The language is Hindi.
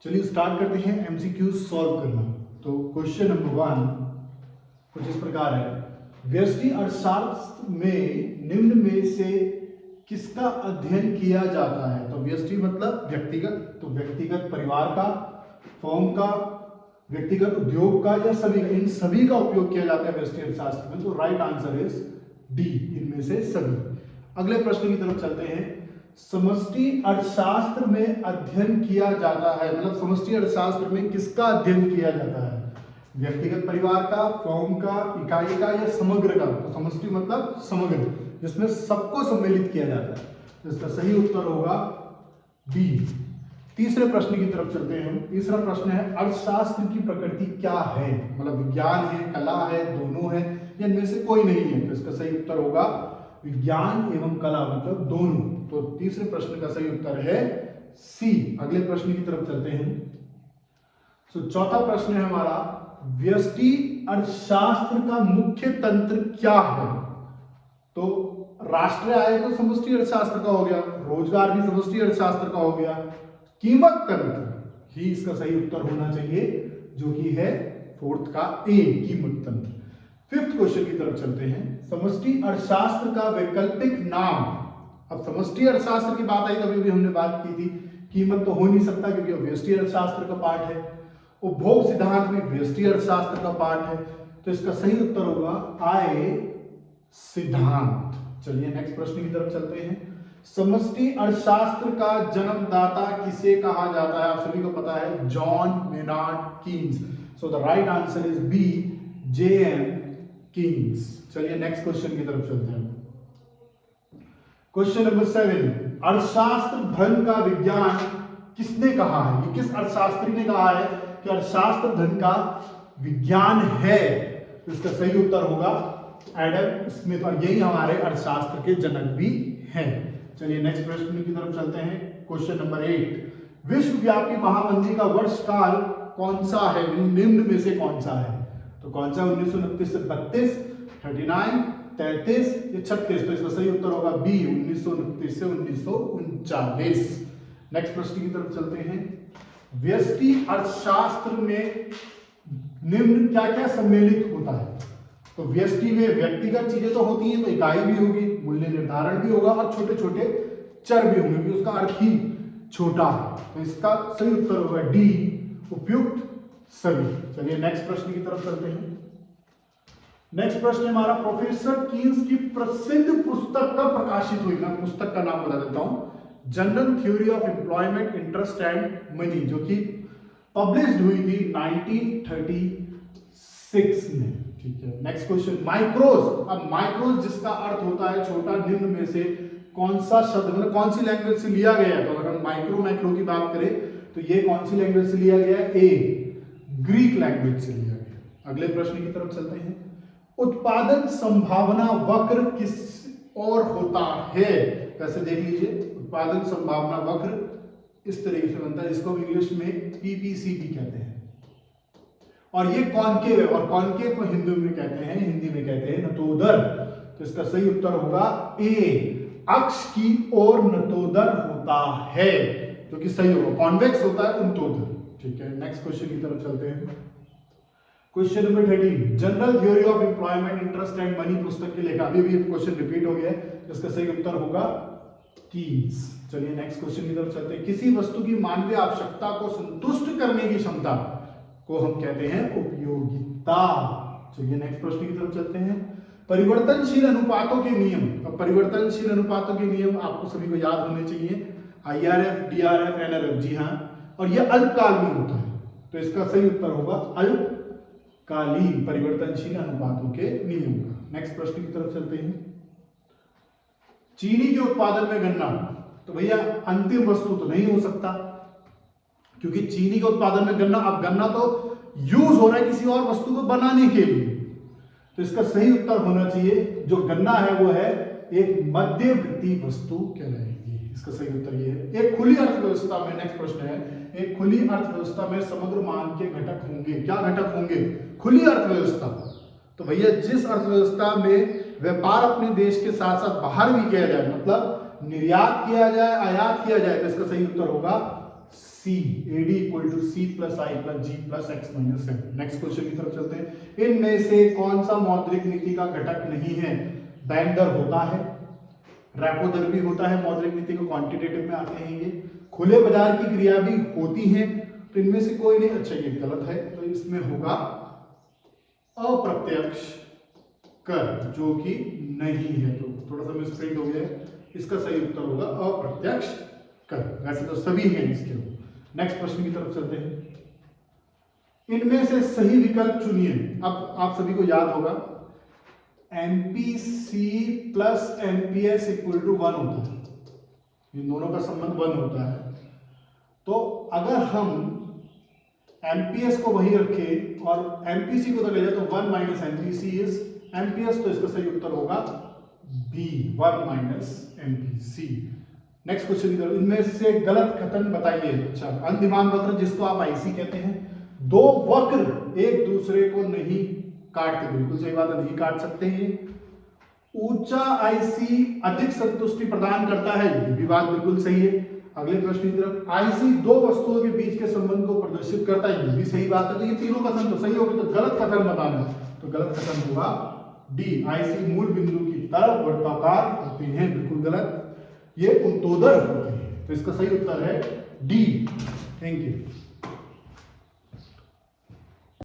चलिए स्टार्ट करते हैं एमसीक्यू सॉल्व करना। तो क्वेश्चन नंबर 1 कुछ इस प्रकार है, व्यष्टि अर्थशास्त्र में निम्न में से किसका अध्ययन किया जाता है। तो व्यष्टि मतलब व्यक्तिगत, तो व्यक्तिगत परिवार का, फर्म का, व्यक्तिगत उद्योग का या सभी का, इन सभी का उपयोग किया जाता है व्यष्टि अर्थशास्त्र में। तो राइट आंसर इज डी, इनमें से सभी। अगले प्रश्न की तरफ चलते हैं। समष्टि अर्थशास्त्र में अध्ययन किया जाता है, मतलब समष्टि अर्थशास्त्र में किसका अध्ययन किया जाता है, व्यक्तिगत परिवार का, फर्म का, इकाई का या समग्र का। तो समष्टि मतलब समग्र, जिसमें सबको सम्मिलित किया जाता है। तो इसका सही उत्तर होगा बी। तीसरे प्रश्न की तरफ चलते हैं हम। तीसरा प्रश्न है, अर्थशास्त्र की प्रकृति क्या है, मतलब विज्ञान है, कला है, दोनों है या इनमें से कोई नहीं है। तो इसका सही उत्तर होगा विज्ञान एवं कला, मतलब दोनों। तो तीसरे प्रश्न का सही उत्तर है सी। अगले प्रश्न की तरफ चलते हैं। तो चौथा प्रश्न है हमारा, व्यष्टि अर्थशास्त्र का मुख्य तंत्र क्या है। तो राष्ट्रीय आय तो समष्टि अर्थशास्त्र का हो गया, रोजगार भी समष्टि अर्थशास्त्र का हो गया, कीमत तंत्र ही इसका सही उत्तर होना चाहिए, जो कि है फोर्थ का ए, कीमत तंत्र। फिफ्थ क्वेश्चन की तरफ चलते हैं। समष्टि अर्थशास्त्र का वैकल्पिक नाम। अब समष्टि अर्थशास्त्र की बात आई, तभी भी हमने बात की थी, कीमत तो हो नहीं सकता क्योंकि व्यष्टि अर्थशास्त्र का पार्ट है, उपभोग सिद्धांत भी व्यष्टि अर्थशास्त्र का पार्ट है। तो इसका सही उत्तर होगा आय सिद्धांत। चलिए नेक्स्ट प्रश्न की तरफ चलते हैं। समष्टि अर्थशास्त्र का जन्मदाता किसे कहा जाता है। आप सभी को पता है, John Maynard Keynes. So the right answer is B, J M. Keynes. चलिए नेक्स्ट क्वेश्चन की तरफ चलते हैं। क्वेश्चन नंबर 7, अर्थशास्त्र धन का विज्ञान किसने कहा है। ये किस अर्थशास्त्री ने कहा है कि अर्थशास्त्र धन का विज्ञान है। तो इसका सही उत्तर होगा एडम स्मिथ, और यही हमारे अर्थशास्त्र के जनक भी हैं। चलिए नेक्स्ट प्रश्न की तरफ चलते हैं। क्वेश्चन नंबर 8, विश्वव्यापी महामंदी का वर्ष काल कौन सा है, निम्न में से कौन सा है। तो कौन सा, 1929 से 32, 39, 33 या 36। तो इसका सही उत्तर होगा बी, 1929 से 1939। नेक्स्ट प्रश्न की तरफ चलते हैं। व्यष्टि अर्थशास्त्र में निम्न क्या क्या सम्मिलित होता है। तो व्यष्टि में व्यक्तिगत चीजें तो होती हैं, तो इकाई भी होगी, मूल्य निर्धारण भी होगा और छोटे छोटे चर भी होंगे, उसका अर्थ ही छोटा है। तो इसका सही उत्तर होगा डी, उपयुक्त सभी। चलिए नेक्स्ट प्रश्न की तरफ चलते हैं। नेक्स्ट प्रश्न हमारा, प्रोफेसर कीन्स की प्रसिद्ध पुस्तक कब प्रकाशित हुई। मैं पुस्तक का नाम बता देता हूं, general theory of employment, interest and money, जो कि पब्लिश्ड हुई थी 1936 में। ठीक है, नेक्स्ट क्वेश्चन, माइक्रोज। अब माइक्रोज जिसका अर्थ होता है छोटा, निम्न में से कौन सा शब्द, मतलब कौन सी लैंग्वेज से लिया गया है। तो अगर हम माइक्रो की बात करें तो ये कौन सी लैंग्वेज से लिया गया है, ए, ग्रीक लैंग्वेज से लिया गया। अगले प्रश्न की तरफ चलते हैं। उत्पादन संभावना वक्र किस और होता है। कैसे देख लीजिए, उत्पादन संभावना वक्र इस तरीके से बनता है, जिसको इंग्लिश में पीपीसीटी कहते हैं, और ये कॉनकेव है, और कॉनकेव को हिंदी में कहते हैं नतोदर। तो इसका सही उत्तर होगा ए, अक्ष की ओर नतोदर होता है, जो कि सही होगा, कॉन्वेक्स होता है उन्तोदर। ठीक है, नेक्स्ट क्वेश्चन की तरफ चलते हैं। Question number 13, general theory of employment, interest and money पुस्तक के लेखक। अभी भी क्वेश्चन रिपीट हो गया है, इसका सही उत्तर होगा कीन्स। चलिए नेक्स्ट क्वेश्चन की तरफ चलते हैं। किसी वस्तु की मानवीय आवश्यकता को संतुष्ट करने की क्षमता को हम कहते हैं उपयोगिता। चलिए नेक्स्ट प्रश्न की तरफ चलते हैं। परिवर्तनशील अनुपातों के नियम। अब परिवर्तनशील अनुपातों के नियम आपको सभी को याद होने चाहिए, IRF, DRF, NRF। जी हाँ, और यह अल्पकाल में होता है, तो इसका सही उत्तर होगा अल्पकालीन परिवर्तनशील अनुपातों के नियम का। नेक्स्ट प्रश्न की तरफ चलते हैं। चीनी के उत्पादन में गन्ना। तो भैया अंतिम वस्तु तो नहीं हो सकता, क्योंकि चीनी के उत्पादन में गन्ना, अब गन्ना तो यूज हो रहा है किसी और वस्तु को बनाने के लिए, तो इसका सही उत्तर होना चाहिए, जो गन्ना है वो है एक मध्यवर्ती वस्तु कहलाएगी। इसका सही उत्तर ये है। एक खुली अर्थव्यवस्था में, नेक्स्ट प्रश्न है, एक खुली अर्थव्यवस्था में समग्र मांग के घटक होंगे। क्या घटक होंगे, खुली अर्थव्यवस्था। तो भैया जिस अर्थव्यवस्था में व्यापार अपने देश के साथ साथ बाहर भी किया जाए, मतलब निर्यात किया जाए, आयात किया जाए, तो इसका सही उत्तर होगा C, AD equal to C plus I plus G plus X minus N. Next question की तरफ चलते हैं। इनमें से कौन सा मौद्रिक नीति का घटक नहीं है? बैंक दर होता है, रेपो दर भी होता है, मौद्रिक नीति को क्वांटिटेटिव में आते हैं ये, खुले बाजार की क्रिया भी होती है, तो इनमें से कोई नहीं। अच्छा ये गलत है, तो इसमें होगा अप्रत्यक्ष कर, जो कि नहीं है, तो थोड़ा सा मिसप्रिंट हो गया है, इसका सही उत्तर होगा अप्रत्यक्ष कर। वैसे तो सभी हैं इसके। नेक्स्ट प्रश्न की तरफ चलते हैं। इनमें से सही विकल्प चुनिए। अब आप सभी को याद होगा MPC plus MPS equal to 1 होता है, इन दोनों का संबंध 1 होता है। तो अगर हम एमपीएस को वही रखें और एमपीसी को तो ले जाए तो 1 माइनस एमपीसी इज एमपीएस, तो इसका सही उत्तर होगा B, 1 minus MPC. Next question इधर, इनमें से गलत कथन बताइए। अच्छा, अंतिमान वक्र जिसको आप आईसी कहते हैं, दो वक्र एक दूसरे को नहीं काटते, बिल्कुल सही बात है, नहीं काट सकते हैं। ऊंचा आईसी अधिक संतुष्टि प्रदान करता है, ये भी बात बिल्कुल सही है। अगले प्रश्न की तरफ, आईसी दो वस्तुओं के बीच के संबंध को प्रदर्शित करता है, ये भी सही बात है। तो ये तीनों कथन तो सही हो गए, तो गलत कथन बताना, तो गलत कथन होगा डी, आईसी मूल बिंदु की तरफ वर्ताकार होते हैं, बिल्कुल गलत, ये उत्तोदर होते हैं। तो इसका सही उत्तर है डी। Thank you.